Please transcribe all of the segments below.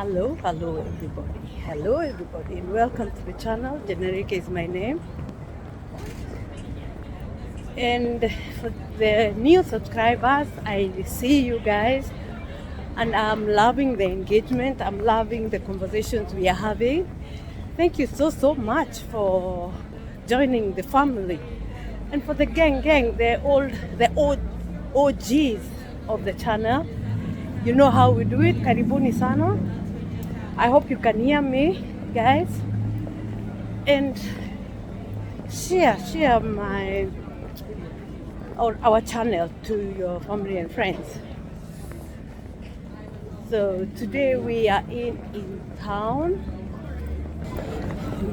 Hello everybody. Hello everybody and welcome to the channel. Generic is my name. And for the new subscribers, I see you guys and I'm loving the engagement. I'm loving the conversations we are having. Thank you so much for joining the family. And for the gang, the old OGs of the channel. You know how we do it. Karibuni sana. I hope you can hear me, guys, and share our channel to your family and friends. So today we are in town.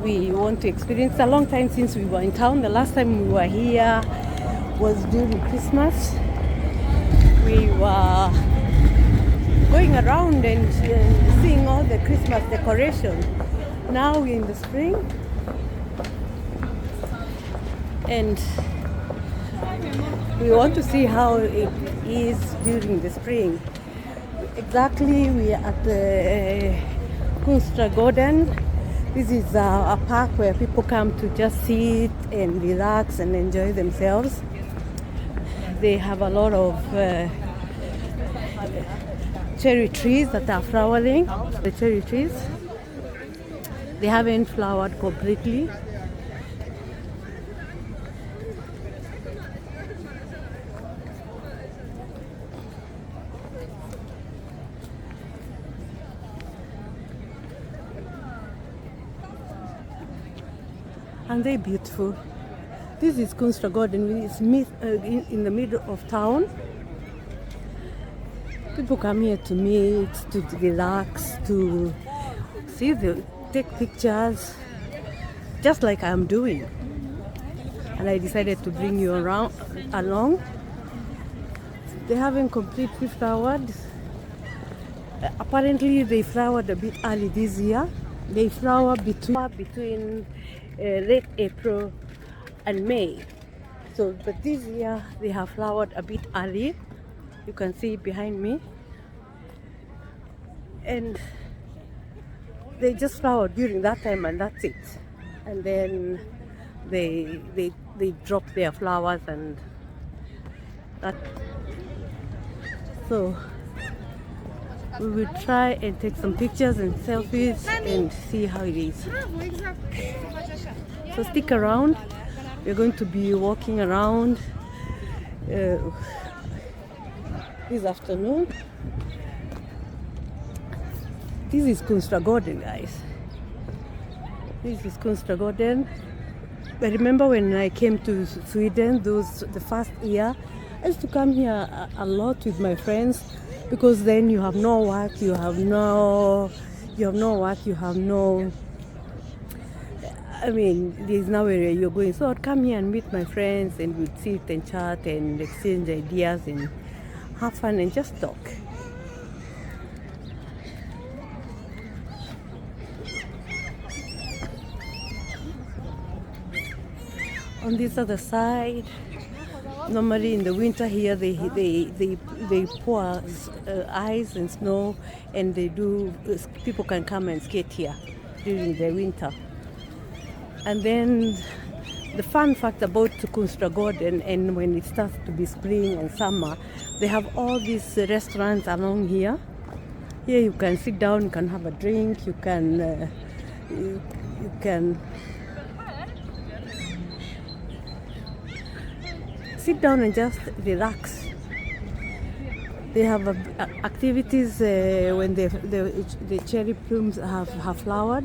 We want to experience a long time since we were in town. The last time we were here was during Christmas. We were going around and seeing all the Christmas decoration. Now we're in the spring and we want to see how it is during the spring. Exactly, we are at the Kunstra Garden. This is a park where people come to just sit and relax and enjoy themselves. They have a lot of cherry trees that are flowering. The cherry trees, they haven't flowered completely. And they're beautiful. This is Kunstra Garden. It's in the middle of town. People come here to meet, to relax, to take pictures, just like I'm doing. And I decided to bring you along. They haven't completely flowered. Apparently, they flowered a bit early this year. They flower between late April and May. So, but this year they have flowered a bit early. You can see behind me, and they just flowered during that time, and that's it. And then they drop their flowers, and that. So we will try and take some pictures and selfies and see how it is. So stick around. We're going to be walking around this afternoon. This is Kunstra Garden, guys. This is Kunstra Garden. I remember when I came to Sweden, the first year, I used to come here a lot with my friends, because then you have no work, there's nowhere you're going. So I'd come here and meet my friends, and we'd sit and chat and exchange ideas and have fun and just talk. On this other side, normally in the winter here they pour ice and snow, and people can come and skate here during the winter. And then the fun fact about Kunstra Garden, and when it starts to be spring and summer, they have all these restaurants along here. Here you can sit down, you can have a drink, you can sit down and just relax. They have activities when the cherry plumes have flowered.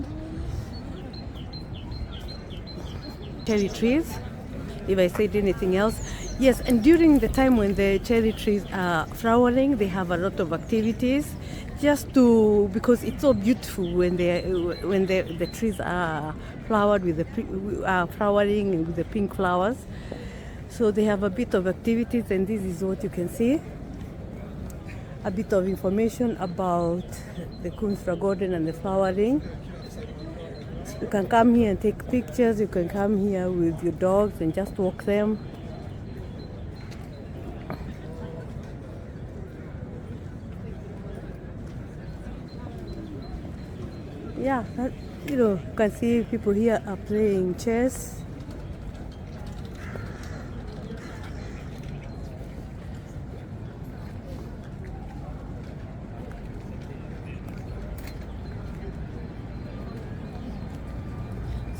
Cherry trees, if I said anything else. Yes, and during the time when the cherry trees are flowering, they have a lot of activities, because it's so beautiful when the trees are flowering with the pink flowers. So they have a bit of activities, and this is what you can see. A bit of information about the Kunstra Garden and the flowering. You can come here and take pictures. You can come here with your dogs and just walk them. Yeah, you can see people here are playing chess.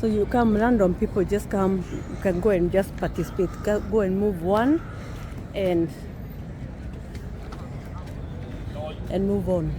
So you come, random people just come, you can go and just participate, go and move one and move on.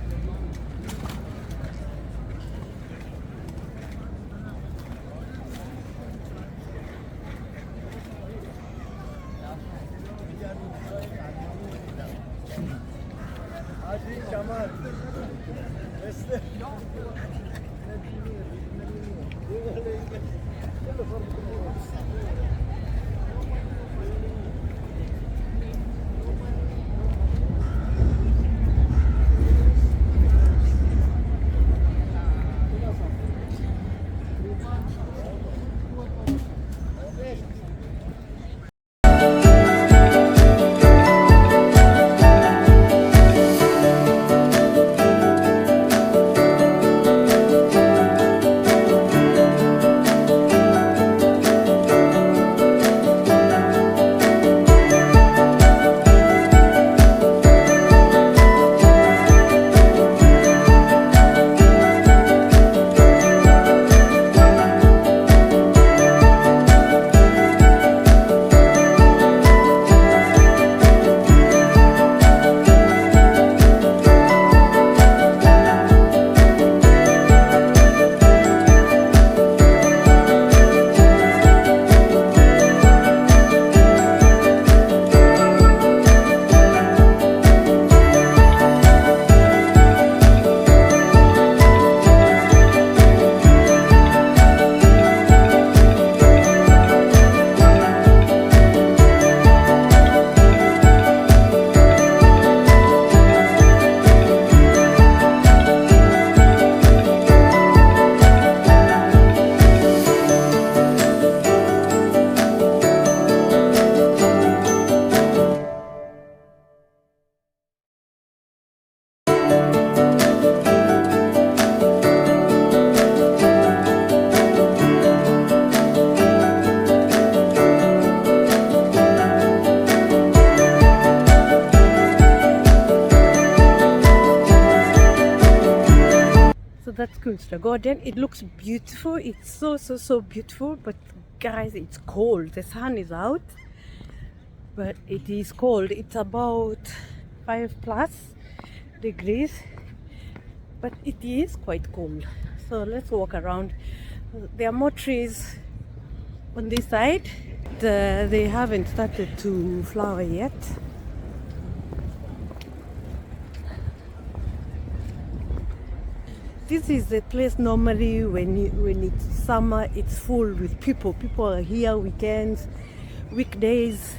So that's Kunstler Garden. It looks beautiful. It's so beautiful. But guys, it's cold. The sun is out, but it is cold. It's about 5+ degrees, but it is quite cold. So let's walk around. There are more trees on this side. They haven't started to flower yet. This is the place normally when it's summer, it's full with people. People are here weekends, weekdays.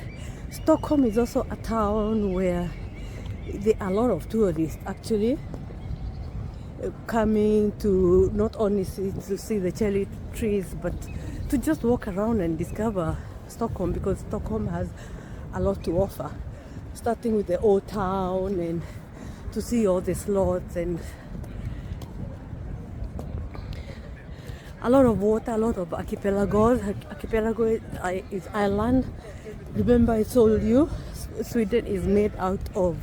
Stockholm is also a town where there are a lot of tourists actually coming to not only see the cherry trees, but to just walk around and discover Stockholm, because Stockholm has a lot to offer, starting with the old town and to see all the slots and a lot of water, a lot of archipelagos. Archipelago is island. Remember I told you Sweden is made out of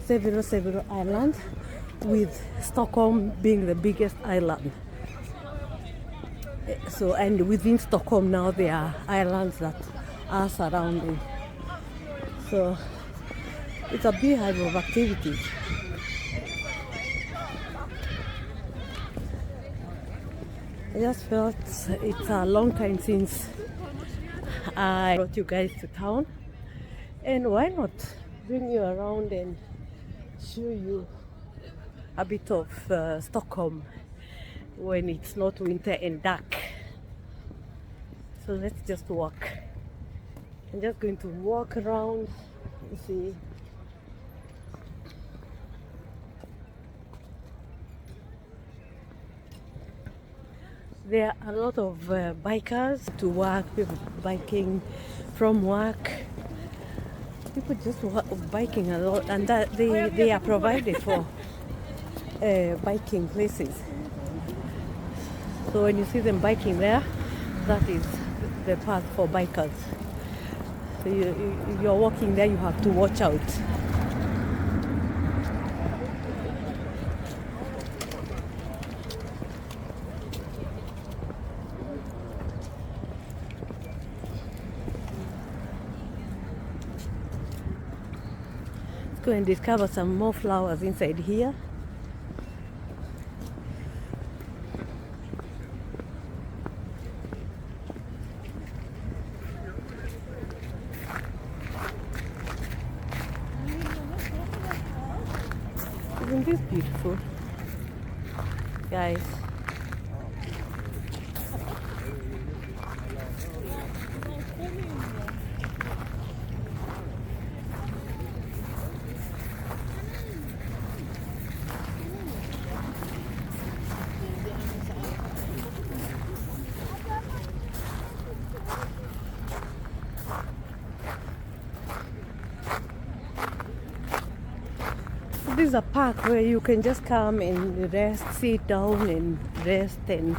several islands, with Stockholm being the biggest island. So, and within Stockholm now there are islands that are surrounding. So it's a beehive of activities. I just felt it's a long time since I brought you guys to town, and why not bring you around and show you a bit of Stockholm when it's not winter and dark. So let's just walk. I'm just going to walk around and see. There are a lot of bikers to work, people biking from work. People just biking a lot, and that they are provided for biking places. So when you see them biking there, that is the path for bikers. So if you're walking there, you have to watch out. Let's go and discover some more flowers inside here. Isn't this beautiful, guys? This is a park where you can just come and rest, sit down and rest and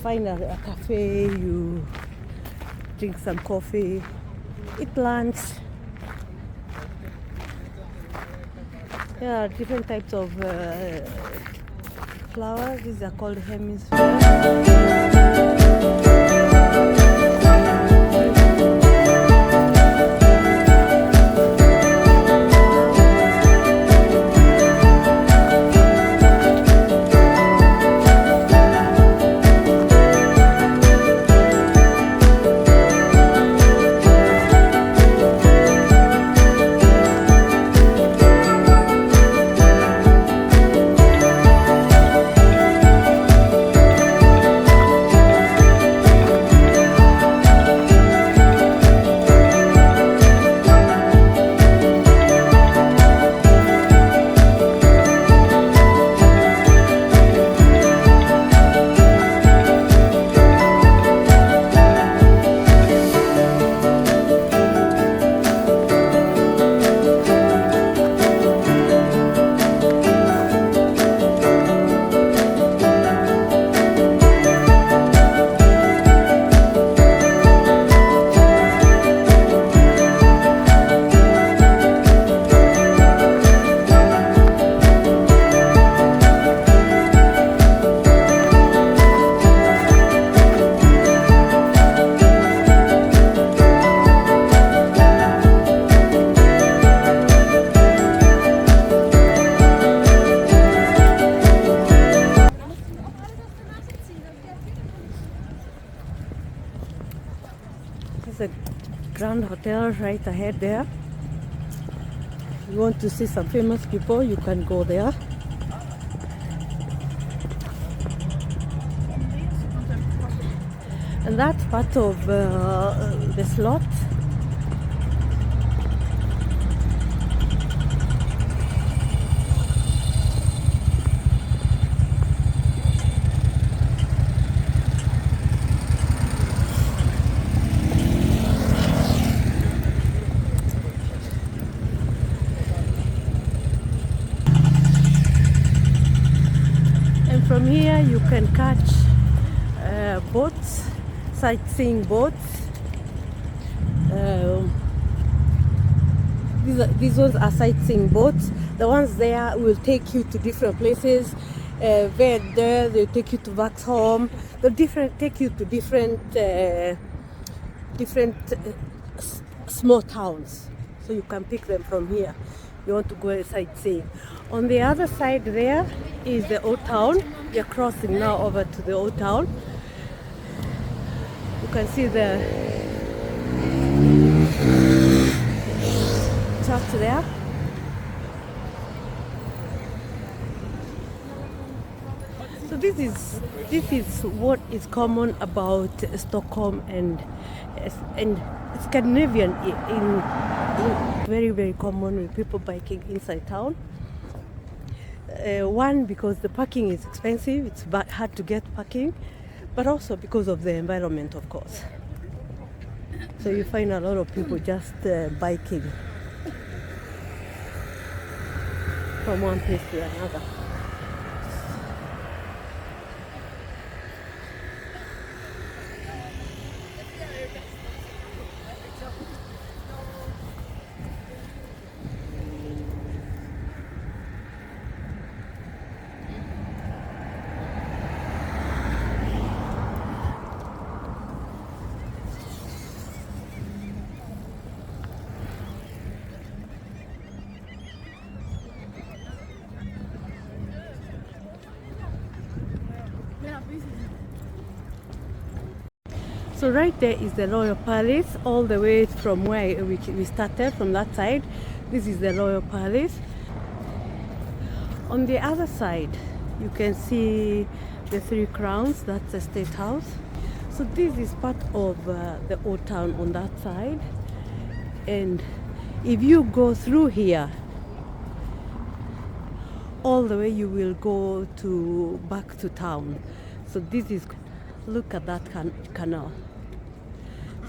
find a cafe, you drink some coffee, eat lunch. Yeah, different types of flowers. These are called hemispheres. There's a grand hotel right ahead there. If you want to see some famous people, you can go there. And that's part of the slot. From here you can catch boats, sightseeing boats. These ones are sightseeing boats. The ones there will take you to different places. There they'll take you to Vaxholm. They'll take you to different small towns. So you can pick them from here. You want to go sightseeing. On the other side there is the old town. We are crossing now over to the old town. You can see the church there. So this is what is common about Stockholm and Scandinavian in very, very common with people biking inside town. One, because the parking is expensive, it's hard to get parking, but also because of the environment, of course. So you find a lot of people just biking from one place to another. So right there is the Royal Palace, all the way from where we started, from that side. This is the Royal Palace. On the other side, you can see the Three Crowns, that's the State House. So this is part of the old town on that side. And if you go through here, all the way you will go to back to town. So this is, look at that canal.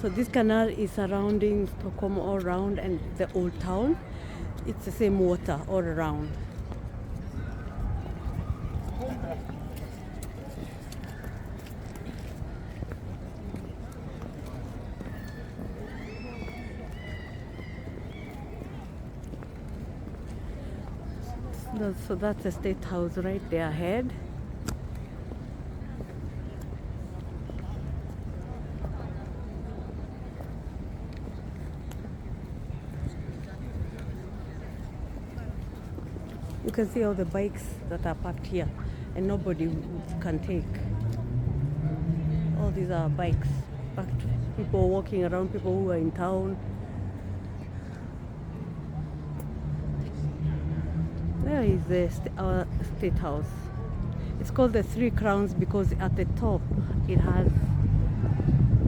So this canal is surrounding Stockholm all around and the old town. It's the same water all around. So that's the State House right there ahead. You can see all the bikes that are parked here and nobody can take. All these are bikes parked. People walking around, people who are in town. There is our State House. It's called the Three Crowns because at the top it has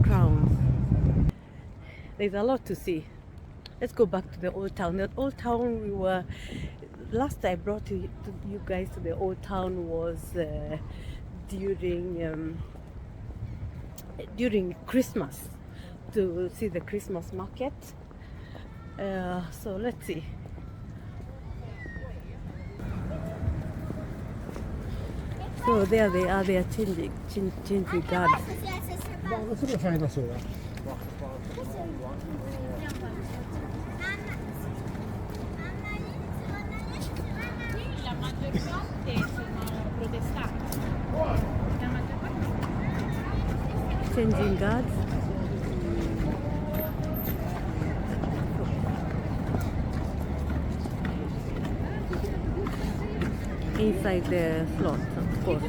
crowns. There's a lot to see. Let's go back to the old town. The old town last I brought you guys to the old town was during Christmas, to see the Christmas market. So let's see. So there they are, they are changing guards. Changing guards. Inside the slot, of course.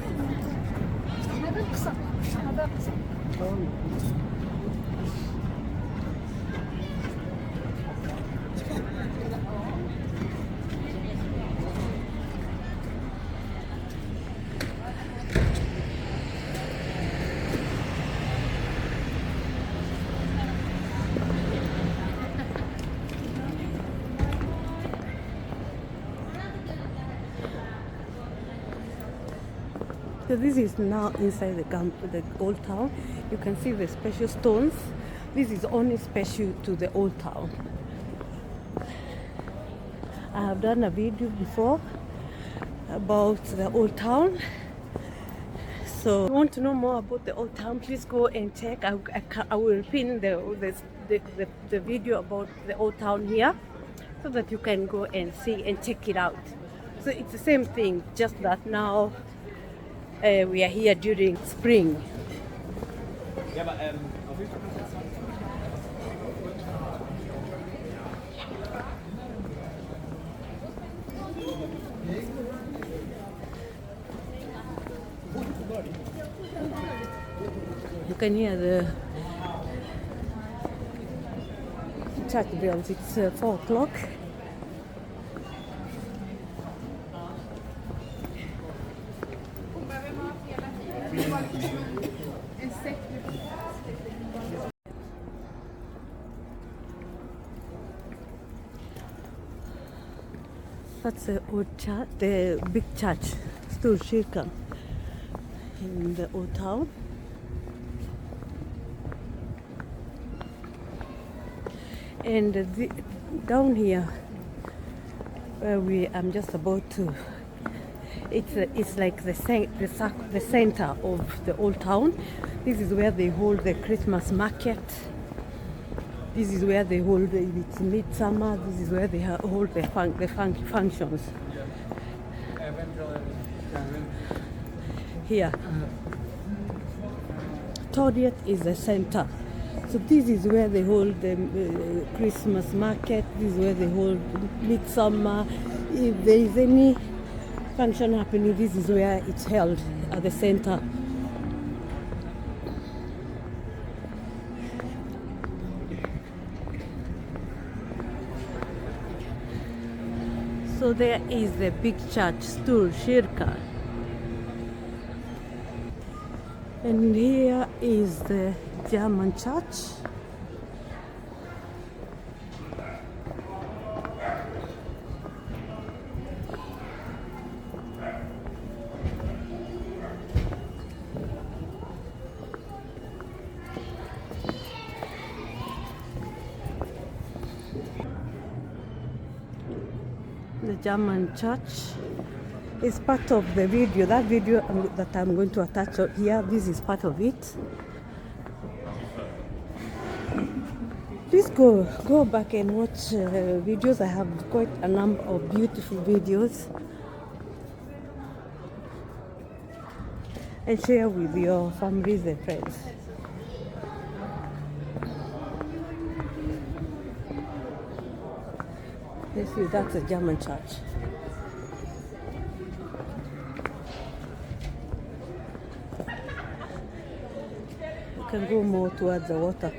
So this is now inside the old town. You can see the special stones. This is only special to the old town. I have done a video before about the old town. So if you want to know more about the old town, please go and check. I will pin the video about the old town here so that you can go and see and check it out. So it's the same thing, just that now we are here during spring. You can hear the church bells. It's 4 o'clock. That's the old church, the big church, Stockholm in the old town. And down here, where I'm just about to, it's like the center of the old town. This is where they hold the Christmas market. This is where they hold, if it's midsummer, this is where they hold the functions. Here. Torget is the center. So this is where they hold the Christmas market, this is where they hold midsummer. If there is any function happening, this is where it's held, at the center. So there is the big church, Stockholm Cherry. And here is the German church. The German church is part of the video. That video that I'm going to attach here, this is part of it. Please go back and watch videos. I have quite a number of beautiful videos, and share with your families and friends. You see, that's a German church. You can go more towards the water.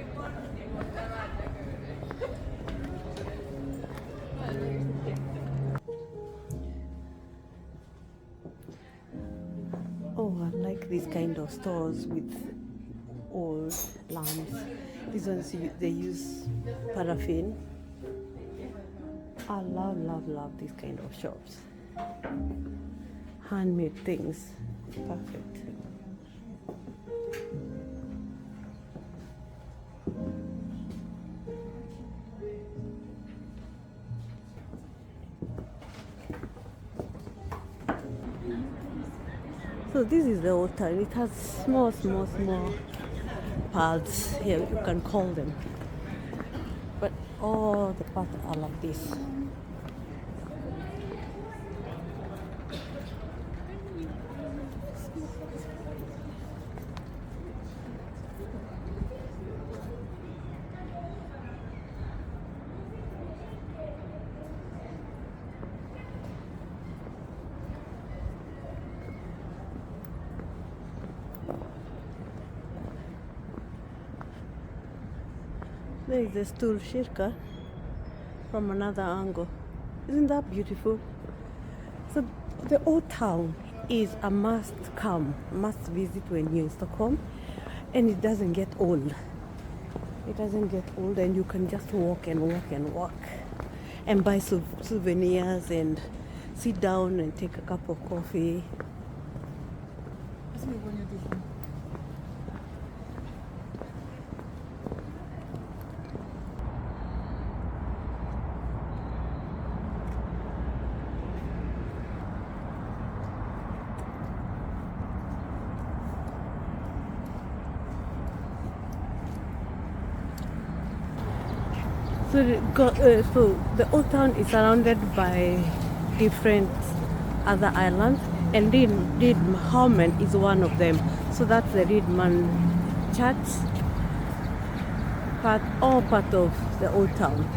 Oh, I like these kind of stores with old lamps. These ones, they use paraffin. I love these kind of shops. Handmade things. Perfect. So this is the altar. It has small parts here, you can call them. But all the parts are like this. There is the Stockholm Cherry from another angle. Isn't that beautiful? So the old town is a must visit when you're in Stockholm, and it doesn't get old. It doesn't get old, and you can just walk and buy souvenirs and sit down and take a cup of coffee. So the old town is surrounded by different other islands, and Riedman is one of them. So that's the Riedman Church, all part of the old town.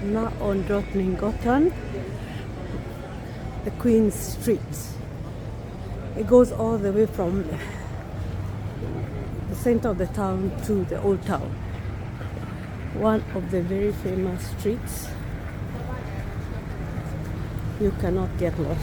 Now on Drottninggatan, the Queen's Street. It goes all the way from the center of the town to the old town. One of the very famous streets. You cannot get lost.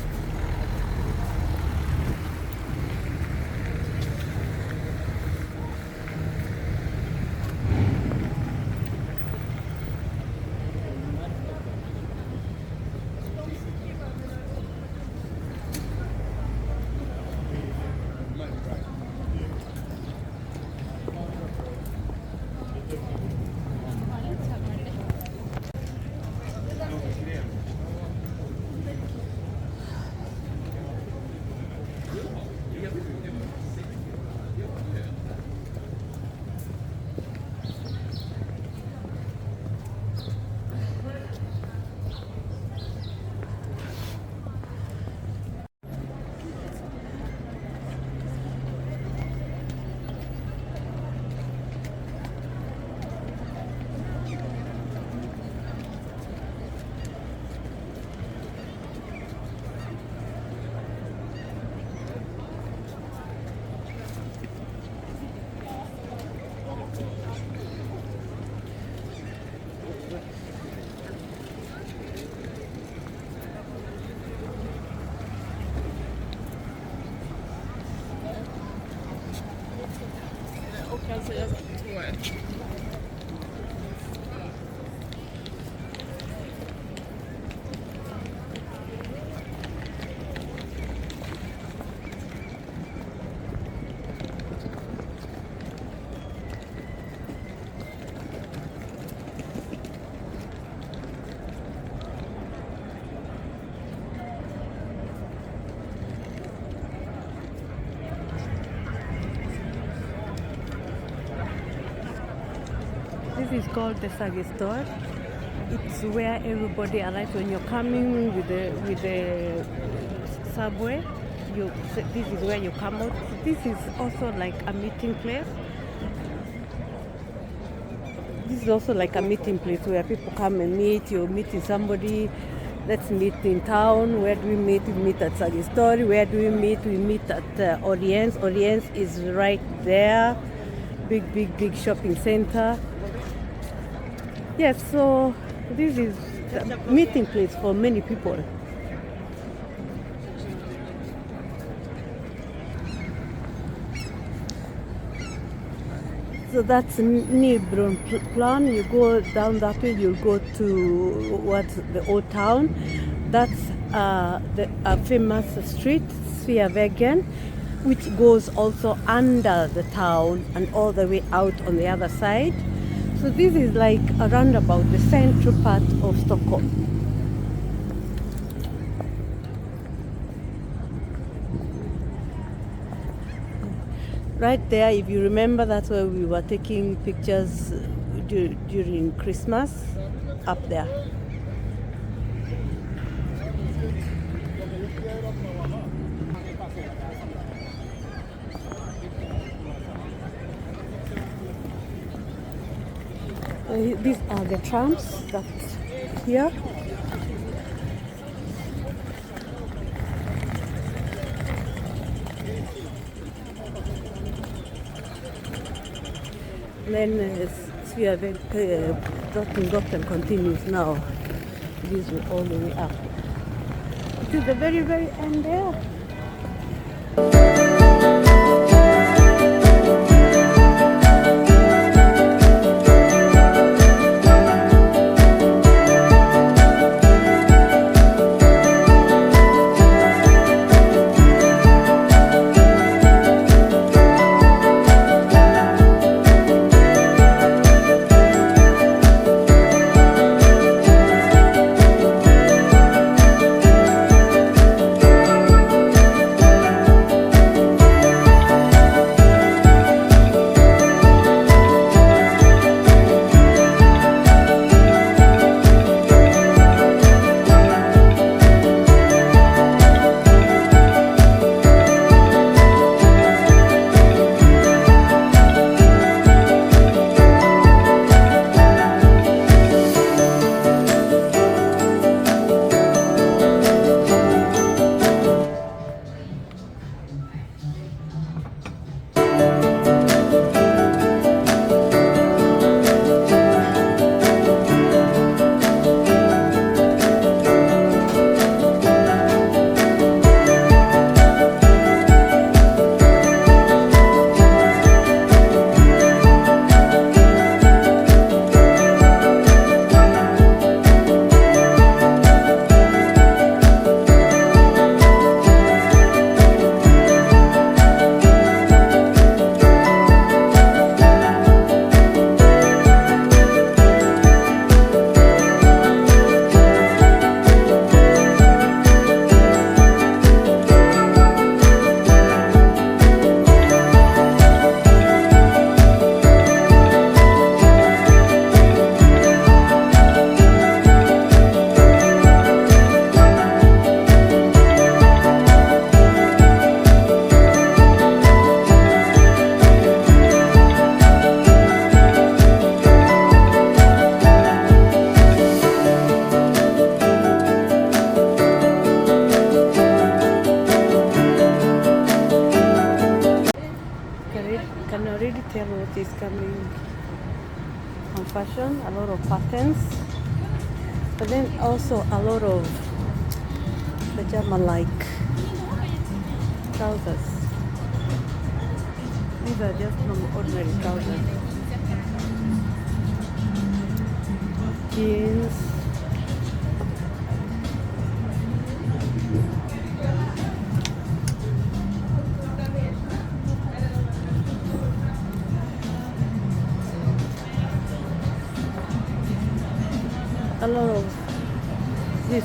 This is called the Sagi store. It's where everybody arrives when you're coming with the subway. This is where you come out. This is also like a meeting place. This is also like a meeting place where people come and meet. You're meeting somebody. Let's meet in town. Where do we meet? We meet at Sagi store. Where do we meet? We meet at Oriens. Oriens is right there. Big shopping center. Yes, so this is a meeting place for many people. So that's Nybron. You go down that way, you'll go to what's the old town. That's a famous street, Sveavägen, which goes also under the town and all the way out on the other side. So this is like around about the central part of Stockholm. Right there, if you remember, that's where we were taking pictures during Christmas, up there. These are the trams that's here. Then Drottninggatan continues now. This way all the way up. It is the very end there. fashion, a lot of patterns, but then also a lot of pajama-like trousers. These are just normal ordinary trousers. Jeans. A lot of this